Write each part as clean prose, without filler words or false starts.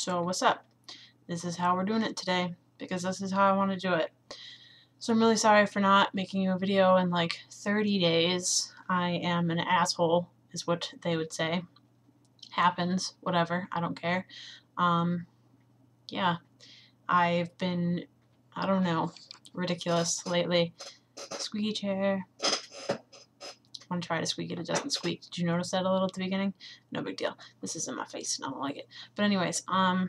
So what's up? This is how we're doing it today because this is how I want to do it. So I'm really sorry for not making you a video in like 30 days. I am an asshole is what they would say. Happens, whatever, I don't care. Yeah, I've been, I don't know, ridiculous lately. Squeaky chair. I want to try to squeak it, it doesn't squeak. Did you notice that a little at the beginning? No big deal. This is in my face and I don't like it. But anyways, I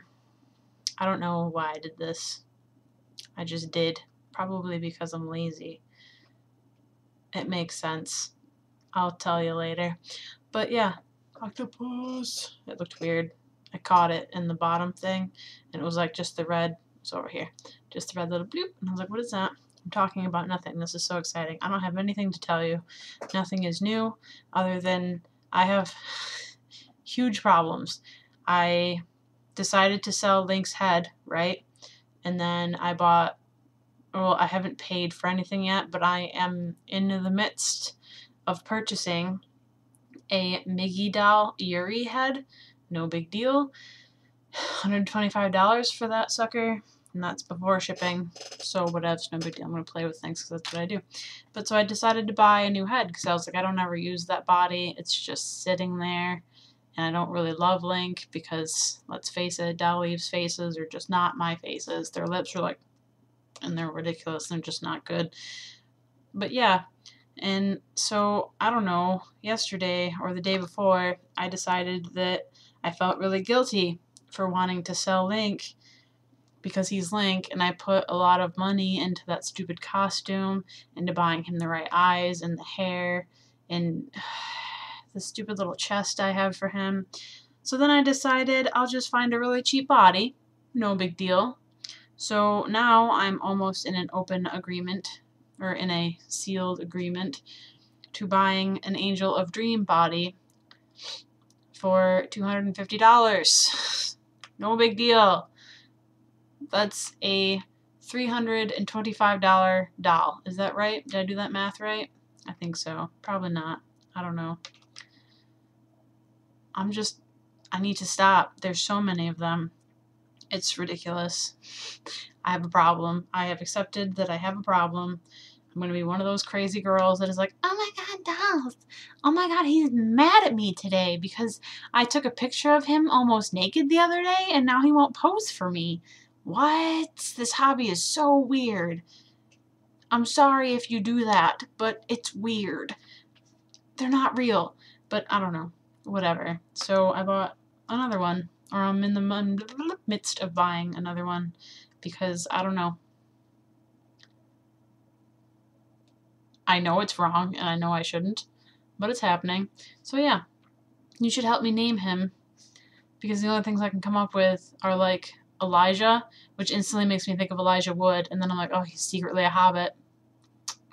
don't know why I did this. I just did. Probably because I'm lazy. It makes sense. I'll tell you later. But yeah, octopus. It looked weird. I caught it in the bottom thing, and it was like just the red. It's over here. Just the red little bloop. And I was like, what is that? I'm talking about nothing. This is so exciting. I don't have anything to tell you. Nothing is new other than I have huge problems. I decided to sell Link's head, right? And then I bought, well, I haven't paid for anything yet, but I am in the midst of purchasing a Miggy doll Yuri head. No big deal. $125 for that sucker, and that's before shipping. So whatevs, no big deal. I'm going to play with things because that's what I do. But so I decided to buy a new head because I was like, I don't ever use that body. It's just sitting there. And I don't really love Link because, let's face it, Dolly's faces are just not my faces. Their lips are like, and they're ridiculous. They're just not good. But yeah, and so, I don't know, yesterday or the day before, I decided that I felt really guilty for wanting to sell Link because he's Link, and I put a lot of money into that stupid costume, into buying him the right eyes and the hair, and the stupid little chest I have for him. So then I decided I'll just find a really cheap body. No big deal. So now I'm almost in an open agreement, or in a sealed agreement, to buying an Angel of Dream body for $250. No big deal. That's a $325 doll. Is that right? Did I do that math right? I think so. Probably not. I don't know. I need to stop. There's so many of them. It's ridiculous. I have a problem. I have accepted that I have a problem. I'm going to be one of those crazy girls that is like, oh my god, dolls. Oh my god, he's mad at me today because I took a picture of him almost naked the other day and now he won't pose for me. What? This hobby is so weird. I'm sorry if you do that, but it's weird. They're not real, but I don't know. Whatever. So I bought another one, or I'm in the midst of buying another one because I don't know. I know it's wrong and I know I shouldn't, but it's happening. So yeah, you should help me name him because the only things I can come up with are like Elijah, which instantly makes me think of Elijah Wood, and then I'm like, oh, he's secretly a hobbit.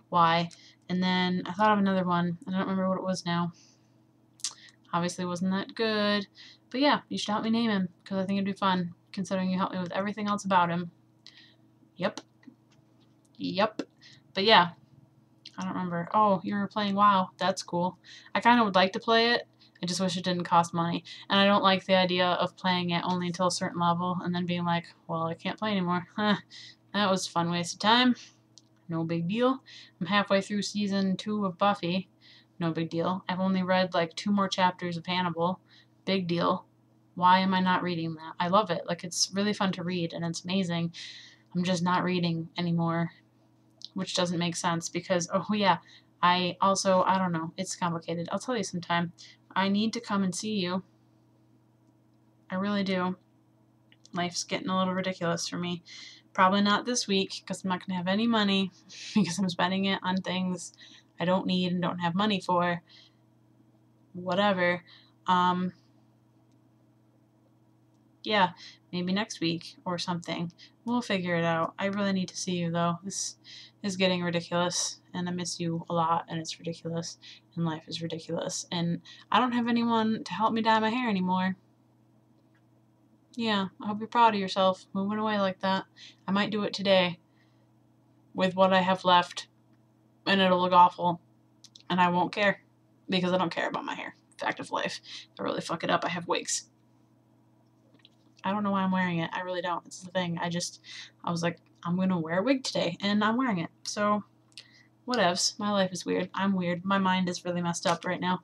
Why? And then I thought of another one. I don't remember what it was now. Obviously wasn't that good. But yeah, you should help me name him because I think it'd be fun considering you helped me with everything else about him. Yep. But yeah, I don't remember. Oh, you were playing WoW. That's cool. I kind of would like to play it. I just wish it didn't cost money. And I don't like the idea of playing it only until a certain level and then being like, well, I can't play anymore. Huh. That was a fun waste of time. No big deal. I'm halfway through season 2 of Buffy. No big deal. I've only read like 2 more chapters of Hannibal. Big deal. Why am I not reading that? I love it. Like, it's really fun to read and it's amazing. I'm just not reading anymore, which doesn't make sense because, oh yeah, I don't know. It's complicated. I'll tell you sometime. I need to come and see you. I really do. Life's getting a little ridiculous for me. Probably not this week because I'm not going to have any money because I'm spending it on things I don't need and don't have money for. Whatever. Yeah, maybe next week or something. We'll figure it out. I really need to see you though. This is getting ridiculous and I miss you a lot and it's ridiculous and life is ridiculous and I don't have anyone to help me dye my hair anymore. Yeah, I hope you're proud of yourself moving away like that. I might do it today with what I have left and it'll look awful and I won't care because I don't care about my hair. Fact of life. If I really fuck it up, I have wigs. I don't know why I'm wearing it. I really don't. It's the thing. I was like, I'm going to wear a wig today, and I'm wearing it. So, whatevs. My life is weird. I'm weird. My mind is really messed up right now.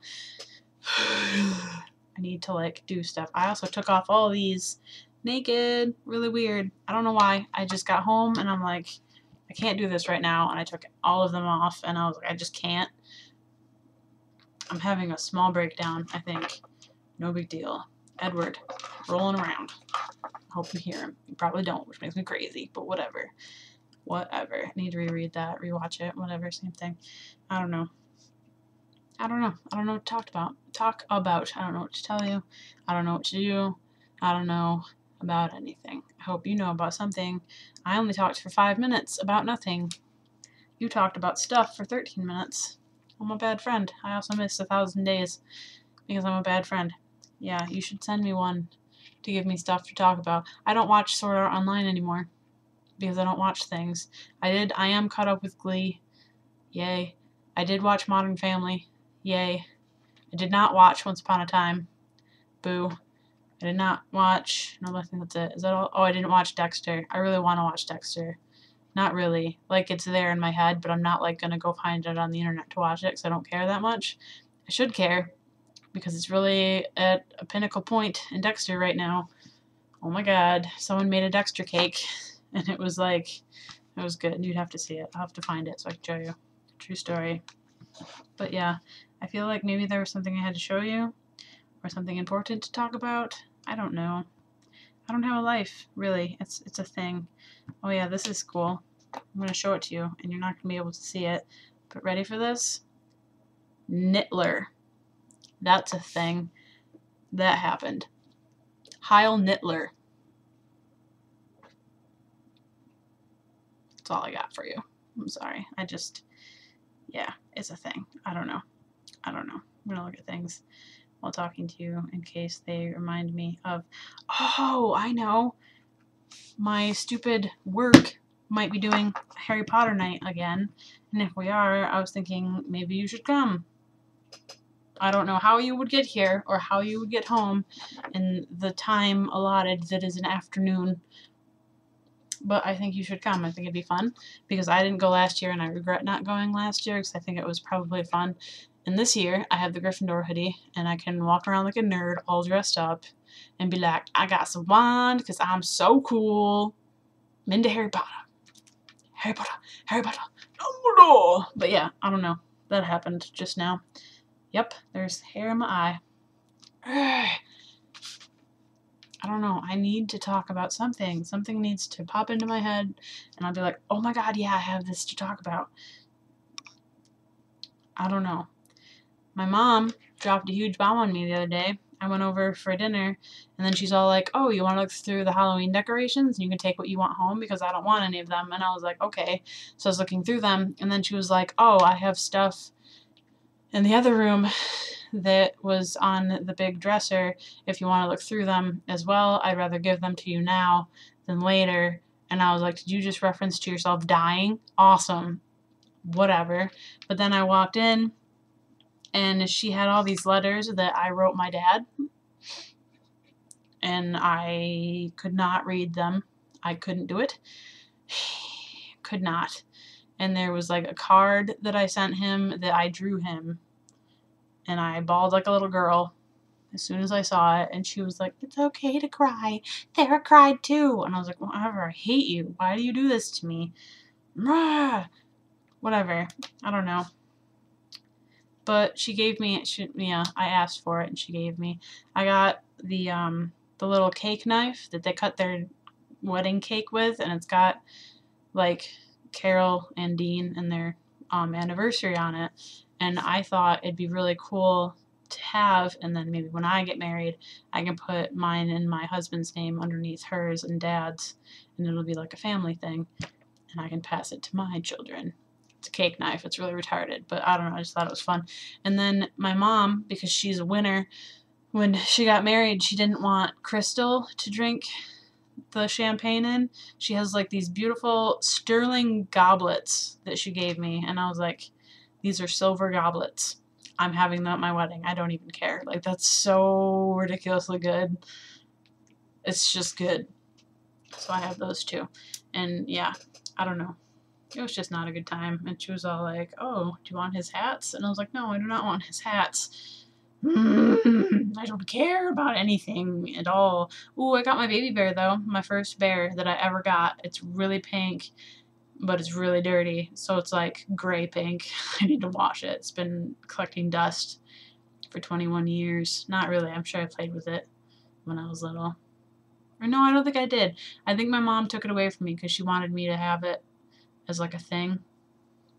I need to, like, do stuff. I also took off all these naked. Really weird. I don't know why. I just got home, and I'm like, I can't do this right now, and I took all of them off, and I was like, I just can't. I'm having a small breakdown, I think. No big deal. Edward, rolling around. Hope you hear him. You probably don't, which makes me crazy, but whatever. Whatever. I need to reread that, rewatch it, whatever, same thing. I don't know. I don't know what to talk about. I don't know what to tell you. I don't know what to do. I don't know about anything. I hope you know about something. I only talked for 5 minutes about nothing. You talked about stuff for 13 minutes. I'm a bad friend. I also missed 1,000 days because I'm a bad friend. Yeah, you should send me one to give me stuff to talk about. I don't watch Sword Art Online anymore because I don't watch things. I am caught up with Glee. Yay. I did watch Modern Family. Yay. I did not watch Once Upon a Time. Boo. I did not watch... No, I think that's it. Is that all? Oh, I didn't watch Dexter. I really want to watch Dexter. Not really. Like, it's there in my head, but I'm not, like, going to go find it on the internet to watch it because I don't care that much. I should care because it's really at a pinnacle point in Dexter right now. Oh my god. Someone made a Dexter cake, and it was, like... It was good. You'd have to see it. I'll have to find it so I can show you. True story. But yeah, I feel like maybe there was something I had to show you, or something important to talk about. I don't know. I don't have a life, really. It's a thing. Oh yeah, this is cool. I'm going to show it to you, and you're not going to be able to see it. But ready for this? Nittler. That's a thing. That happened. Heil Nittler. That's all I got for you. I'm sorry. Yeah, it's a thing. I don't know. I'm going to look at things while talking to you in case they remind me of, oh, I know. My stupid work might be doing Harry Potter night again. And if we are, I was thinking maybe you should come. I don't know how you would get here or how you would get home in the time allotted that is an afternoon. But I think you should come. I think it'd be fun because I didn't go last year and I regret not going last year because I think it was probably fun. And this year I have the Gryffindor hoodie and I can walk around like a nerd all dressed up and be like, I got some wand because I'm so cool. I'm into Harry Potter. Harry Potter. Harry Potter. Dumbledore. But yeah, I don't know. That happened just now. Yep, there's hair in my eye. I don't know. I need to talk about something. Something needs to pop into my head, and I'll be like, oh my god, yeah, I have this to talk about. I don't know. My mom dropped a huge bomb on me the other day. I went over for dinner, and then she's all like, oh, you want to look through the Halloween decorations, and you can take what you want home, because I don't want any of them. And I was like, okay. So I was looking through them, and then she was like, oh, I have stuff in the other room that was on the big dresser. If you want to look through them as well, I'd rather give them to you now than later. And I was like, did you just reference to yourself dying? Awesome. Whatever. But then I walked in, and she had all these letters that I wrote my dad. And I could not read them. I couldn't do it. Could not. And there was like a card that I sent him that I drew him. And I bawled like a little girl as soon as I saw it. And she was like, it's okay to cry. Sarah cried too. And I was like, whatever, I hate you. Why do you do this to me? Whatever. I don't know. But she gave me, I asked for it and she gave me. I got the little cake knife that they cut their wedding cake with. And it's got like Carol and Dean and their anniversary on it. And I thought it'd be really cool to have, and then maybe when I get married, I can put mine and my husband's name underneath hers and Dad's, and it'll be like a family thing, and I can pass it to my children. It's a cake knife. It's really retarded, but I don't know. I just thought it was fun. And then my mom, because she's a winner, when she got married, she didn't want Crystal to drink the champagne in. She has like these beautiful sterling goblets that she gave me, and I was like, these are silver goblets. I'm having them at my wedding. I don't even care. Like, that's so ridiculously good. It's just good. So I have those two. And yeah, I don't know. It was just not a good time. And she was all like, oh, do you want his hats? And I was like, no, I do not want his hats. I don't care about anything at all. Ooh, I got my baby bear, though. My first bear that I ever got. It's really pink, but it's really dirty. So it's like gray pink. I need to wash it. It's been collecting dust for 21 years. Not really. I'm sure I played with it when I was little. Or no, I don't think I did. I think my mom took it away from me because she wanted me to have it as like a thing.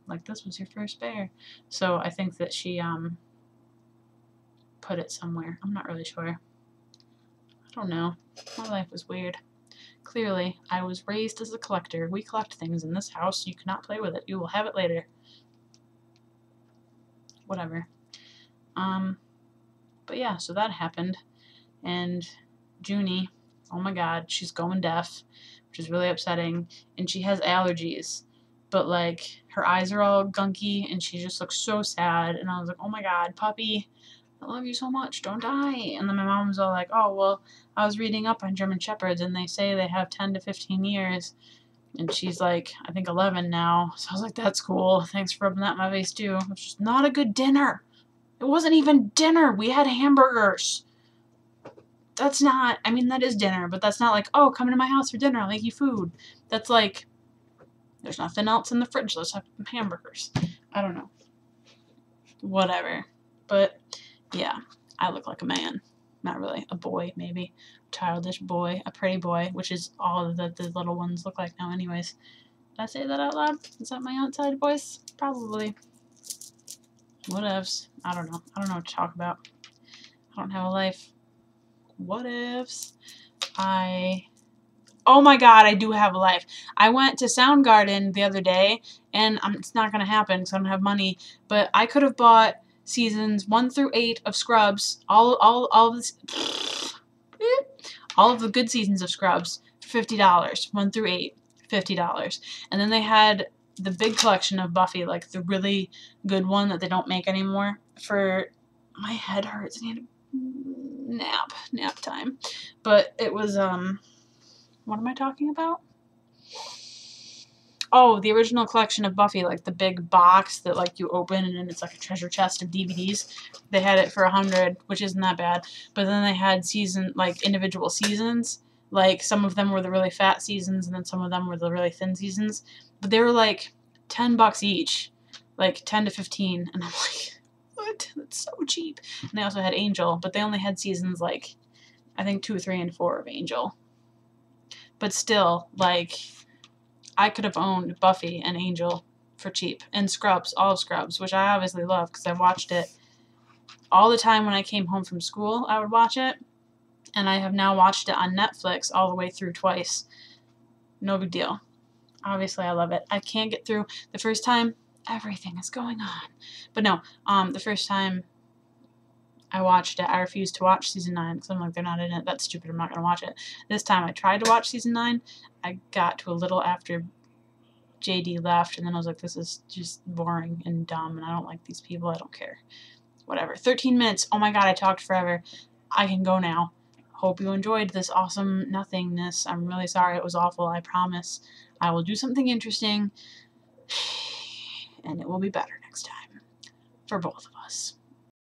Like, this was your first bear. So I think that she put it somewhere. I'm not really sure. I don't know. My life was weird. Clearly, I was raised as a collector. We collect things in this house. You cannot play with it. You will have it later. Whatever. But yeah, so that happened. And Junie, oh my god, she's going deaf, which is really upsetting. And she has allergies. But, like, her eyes are all gunky, and she just looks so sad. And I was like, oh my god, puppy, I love you so much, don't die. And then my mom was all like, oh, well, I was reading up on German Shepherds, and they say they have 10 to 15 years. And she's like, I think 11 now. So I was like, that's cool. Thanks for rubbing that in my face, too. It was just not a good dinner. It wasn't even dinner. We had hamburgers. That's not, I mean, that is dinner, but that's not like, oh, come to my house for dinner, I'll make you food. That's like, there's nothing else in the fridge, let's have hamburgers. I don't know. Whatever. But, yeah, I look like a man. Not really. A boy, maybe. Childish boy. A pretty boy, which is all that the little ones look like now anyways. Did I say that out loud? Is that my outside voice? Probably. Whatevs. I don't know. I don't know what to talk about. I don't have a life. Whatevs. Oh my god, I do have a life. I went to Soundgarden the other day, and it's not going to happen because I don't have money, but I could have bought seasons 1 through 8 of Scrubs, all of the good seasons of Scrubs for $50. 1 through 8, $50. And then they had the big collection of Buffy, like the really good one that they don't make anymore, for, my head hurts, I need a nap time. But it was, what am I talking about? Oh, the original collection of Buffy, like the big box that like you open and it's like a treasure chest of DVDs. They had it for $100, which isn't that bad. But then they had individual seasons. Like some of them were the really fat seasons, and then some of them were the really thin seasons. But they were like $10 each, like 10 to 15, and I'm like, what? That's so cheap. And they also had Angel, but they only had seasons like, I think 2, 3, and 4 of Angel. But still, like, I could have owned Buffy and Angel for cheap. And Scrubs, all of Scrubs, which I obviously love because I watched it all the time when I came home from school. I would watch it. And I have now watched it on Netflix all the way through twice. No big deal. Obviously, I love it. I can't get through the first time. Everything is going on. But no, the first time I watched it, I refused to watch season 9 because I'm like, they're not in it. That's stupid. I'm not going to watch it. This time I tried to watch season 9. I got to a little after JD left, and then I was like, this is just boring and dumb, and I don't like these people. I don't care. Whatever. 13 minutes. Oh my god, I talked forever. I can go now. Hope you enjoyed this awesome nothingness. I'm really sorry it was awful. I promise I will do something interesting, and it will be better next time for both of us.